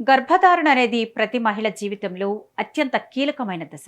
గర్భధారణ అనేది ప్రతి మహిళ జీవితంలో అత్యంత కీలకమైన దశ.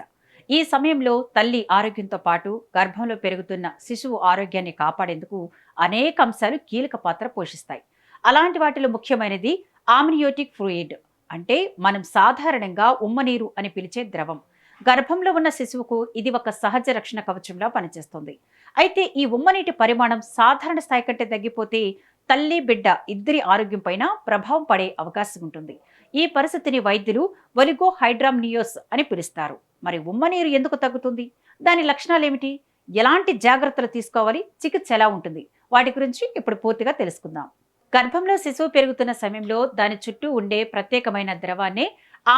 ఈ సమయంలో తల్లి ఆరోగ్యంతో పాటు గర్భంలో పెరుగుతున్న శిశువు ఆరోగ్యాన్ని కాపాడేందుకు అనేక అంశాలు కీలక పాత్ర పోషిస్తాయి. అలాంటి వాటిలో ముఖ్యమైనది ఆమ్నియోటిక్ ఫ్లూయిడ్, అంటే మనం సాధారణంగా ఉమ్మనీరు అని పిలిచే ద్రవం. గర్భంలో ఉన్న శిశువుకు ఇది ఒక సహజ రక్షణ కవచంలా పనిచేస్తుంది. అయితే ఈ ఉమ్మనీటి పరిమాణం సాధారణ స్థాయి కంటే తగ్గిపోతే తల్లి బిడ్డ ఇద్దరి ఆరోగ్యం పైన ప్రభావం పడే అవకాశం ఉంటుంది. ఈ పరిస్థితిని వైద్యులు ఒలిగో హైడ్రామ్నియోస్ అని పిలుస్తారు. మరి ఉమ్మనీరు ఎందుకు తగ్గుతుంది, దాని లక్షణాలు ఏమిటి, ఎలాంటి జాగ్రత్తలు తీసుకోవాలి, చికిత్స ఎలా ఉంటుంది, వాటి గురించి ఇప్పుడు పూర్తిగా తెలుసుకుందాం. గర్భంలో శిశువు పెరుగుతున్న సమయంలో దాని చుట్టూ ఉండే ప్రత్యేకమైన ద్రవాన్నే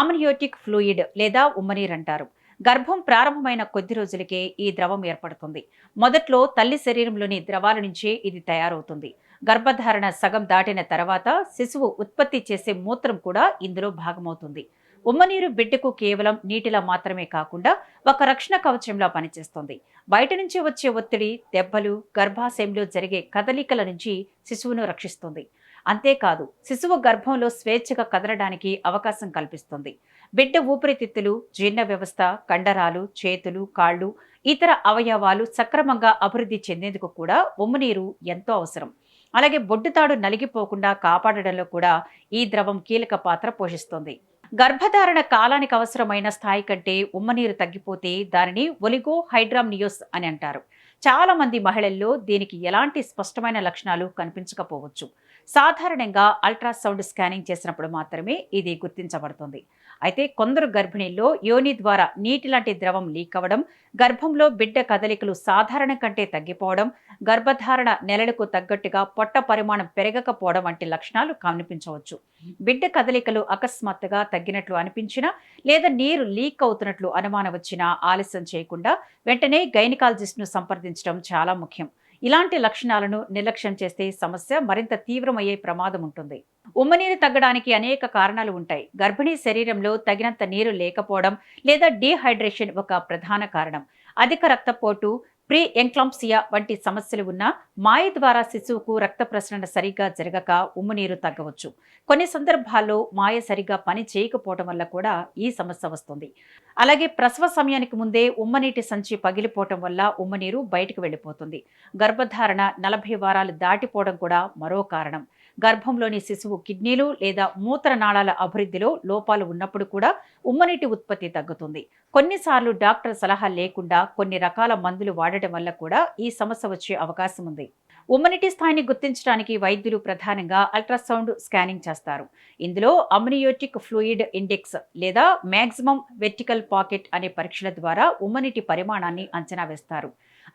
ఆమ్నియోటిక్ ఫ్లూయిడ్ లేదా ఉమ్మనీరు అంటారు. గర్భం ప్రారంభమైన కొద్ది రోజులకే ఈ ద్రవం ఏర్పడుతుంది. మొదట్లో తల్లి శరీరంలోని ద్రవాల నుంచే ఇది తయారవుతుంది. గర్భధారణ సగం దాటిన తర్వాత శిశువు ఉత్పత్తి చేసే మూత్రం కూడా ఇందులో భాగమవుతుంది. ఉమ్మనీరు బిడ్డకు కేవలం నీటిలా మాత్రమే కాకుండా ఒక రక్షణ కవచంలా పనిచేస్తుంది. బయట నుంచి వచ్చే ఒత్తిడి, దెబ్బలు, గర్భాశయంలో జరిగే కదలికల నుంచి శిశువును రక్షిస్తుంది. అంతేకాదు, శిశువు గర్భంలో స్వేచ్ఛగా కదలడానికి అవకాశం కల్పిస్తుంది. బిడ్డ ఊపిరితిత్తులు, జీర్ణ వ్యవస్థ, కండరాలు, చేతులు, కాళ్ళు, ఇతర అవయవాలు సక్రమంగా అభివృద్ధి చెందేందుకు కూడా ఉమ్మనీరు ఎంతో అవసరం. అలాగే బొడ్డుతాడు నలిగిపోకుండా కాపాడడంలో కూడా ఈ ద్రవం కీలక పాత్ర పోషిస్తుంది. గర్భధారణ కాలానికి అవసరమైన స్థాయి కంటే ఉమ్మనీరు తగ్గిపోతే దానిని ఒలిగో హైడ్రామ్నియోస్ అని అంటారు. చాలా మంది మహిళల్లో దీనికి ఎలాంటి స్పష్టమైన లక్షణాలు కనిపించకపోవచ్చు. సాధారణంగా అల్ట్రాసౌండ్ స్కానింగ్ చేసినప్పుడు మాత్రమే ఇది గుర్తించబడుతుంది. అయితే కొందరు గర్భిణీల్లో యోని ద్వారా నీటి లాంటి ద్రవం లీక్ అవ్వడం, గర్భంలో బిడ్డ కదలికలు సాధారణం కంటే తగ్గిపోవడం, గర్భధారణ నెలలకు తగ్గట్టుగా పొట్ట పరిమాణం పెరగకపోవడం వంటి లక్షణాలు కనిపించవచ్చు. బిడ్డ కదలికలు అకస్మాత్తుగా తగ్గినట్లు అనిపించినా లేదా నీరు లీక్ అవుతున్నట్లు అనుమానం వచ్చినా ఆలస్యం చేయకుండా వెంటనే గైనకాలజిస్ట్ను సంప్రదించడం చాలా ముఖ్యం. ఇలాంటి లక్షణాలను నిర్లక్ష్యం చేస్తే సమస్య మరింత తీవ్రమయ్యే ప్రమాదం ఉంటుంది. ఉమ్మనీరు తగ్గడానికి అనేక కారణాలు ఉంటాయి. గర్భిణీ శరీరంలో తగినంత నీరు లేకపోవడం లేదా డీహైడ్రేషన్ ఒక ప్రధాన కారణం. అధిక రక్తపోటు, ప్రీ ఎంక్లాంప్సియా వంటి సమస్యలు ఉన్న మాయ ద్వారా శిశువుకు రక్త ప్రసరణ సరిగ్గా జరగక ఉమ్మనీరు తగ్గవచ్చు. కొన్ని సందర్భాల్లో మాయ సరిగ్గా పని చేయకపోవడం వల్ల కూడా ఈ సమస్య వస్తుంది. అలాగే ప్రసవ సమయానికి ముందే ఉమ్మనీటి సంచి పగిలిపోవటం వల్ల ఉమ్మనీరు బయటకు వెళ్ళిపోతుంది. గర్భధారణ 40 వారాలు దాటిపోవడం కూడా మరో కారణం. గర్భంలోని శిశువు కిడ్నీలు లేదా మూత్రనాళాల అభివృద్ధిలో లోపాలు ఉన్నప్పుడు కూడా ఉమ్మనీటి ఉత్పత్తి తగ్గుతుంది. కొన్నిసార్లు డాక్టర్ సలహా లేకుండా కొన్ని రకాల మందులు వాడటం వల్ల కూడా ఈ సమస్య వచ్చే అవకాశం ఉంది. ఉమ్మనీటి స్థాయిని గుర్తించడానికి వైద్యులు ప్రధానంగా అల్ట్రాసౌండ్ స్కానింగ్ చేస్తారు. ఇందులో అమ్నియోటిక్ ఫ్లూయిడ్ ఇండెక్స్ లేదా మ్యాక్సిమం వెర్టికల్ పాకెట్ అనే పరీక్షల ద్వారా ఉమ్మనీటి పరిమాణాన్ని అంచనా వేస్తారు.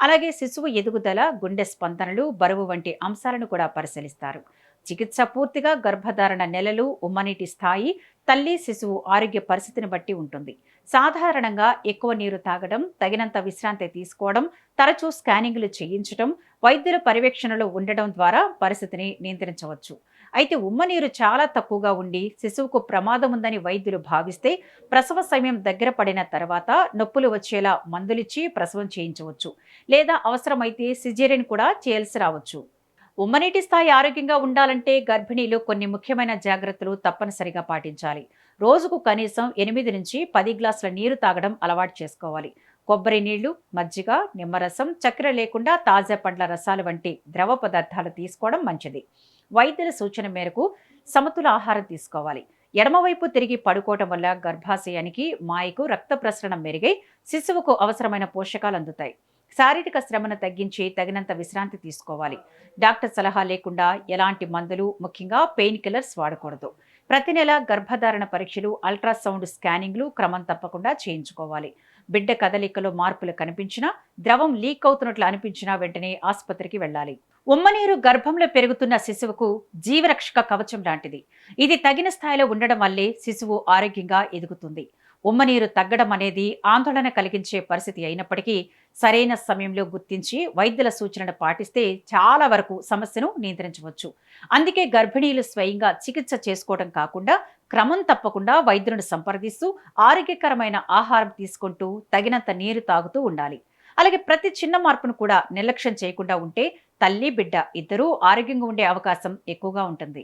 అలాగే శిశువు ఎదుగుదల, గుండె స్పందనలు, బరువు వంటి అంశాలను కూడా పరిశీలిస్తారు. చికిత్స పూర్తిగా గర్భధారణ నెలలు, ఉమ్మనీటి స్థాయి, తల్లి శిశువు ఆరోగ్య పరిస్థితిని బట్టి ఉంటుంది. సాధారణంగా ఎక్కువ నీరు తాగడం, తగినంత విశ్రాంతి తీసుకోవడం, తరచూ స్కానింగ్లు చేయించడం, వైద్యుల పర్యవేక్షణలో ఉండడం ద్వారా పరిస్థితిని నియంత్రించవచ్చు. అయితే ఉమ్మనీరు చాలా తక్కువగా ఉండి శిశువుకు ప్రమాదం ఉందని వైద్యులు భావిస్తే ప్రసవ సమయం దగ్గర పడిన తర్వాత నొప్పులు వచ్చేలా మందులిచ్చి ప్రసవం చేయించవచ్చు. లేదా అవసరమైతే సిజేరియన్ కూడా చేయాల్సి రావచ్చు. ఉమ్మనీటి స్థాయి ఆరోగ్యంగా ఉండాలంటే గర్భిణీలు కొన్ని ముఖ్యమైన జాగ్రత్తలు తప్పనిసరిగా పాటించాలి. రోజుకు కనీసం 8 నుంచి 10 గ్లాసుల నీరు తాగడం అలవాటు చేసుకోవాలి. కొబ్బరి నీళ్లు, మజ్జిగ, నిమ్మరసం, చక్కెర లేకుండా తాజా పండ్ల రసాలు వంటి ద్రవ పదార్థాలు తీసుకోవడం మంచిది. వైద్యుల సూచన మేరకు సమతుల ఆహారం తీసుకోవాలి. ఎడమవైపు తిరిగి పడుకోవటం వల్ల గర్భాశయానికి, మాయకు రక్త ప్రసరణ మెరుగై శిశువుకు అవసరమైన పోషకాలు అందుతాయి. శారీరక శ్రమను తగ్గించి తగినంత విశ్రాంతి తీసుకోవాలి. డాక్టర్ సలహా లేకుండా ఎలాంటి మందులు, ముఖ్యంగా పెయిన్ కిల్లర్స్ వాడకూడదు. ప్రతి నెల గర్భధారణ పరీక్షలు, అల్ట్రాసౌండ్ స్కానింగ్లు క్రమం తప్పకుండా చేయించుకోవాలి. బిడ్డ కదలికలో మార్పులు కనిపించినా, ద్రవం లీక్ అవుతున్నట్లు అనిపించినా వెంటనే ఆసుపత్రికి వెళ్ళాలి. ఉమ్మనీరు గర్భంలో పెరుగుతున్న శిశువుకు జీవరక్షక కవచం లాంటిది. ఇది తగిన స్థాయిలో ఉండడం వల్లే శిశువు ఆరోగ్యంగా ఎదుగుతుంది. ఉమ్మనీరు తగ్గడం అనేది ఆందోళన కలిగించే పరిస్థితి అయినప్పటికీ సరైన సమయంలో గుర్తించి వైద్యుల సూచనలు పాటిస్తే చాలా వరకు సమస్యను నియంత్రించవచ్చు. అందుకే గర్భిణీలు స్వయంగా చికిత్స చేసుకోవడం కాకుండా క్రమం తప్పకుండా వైద్యులను సంప్రదిస్తూ ఆరోగ్యకరమైన ఆహారం తీసుకుంటూ తగినంత నీరు తాగుతూ ఉండాలి. అలాగే ప్రతి చిన్న మార్పును కూడా నిర్లక్ష్యం చేయకుండా ఉంటే తల్లి, బిడ్డ ఇద్దరూ ఆరోగ్యంగా ఉండే అవకాశం ఎక్కువగా ఉంటుంది.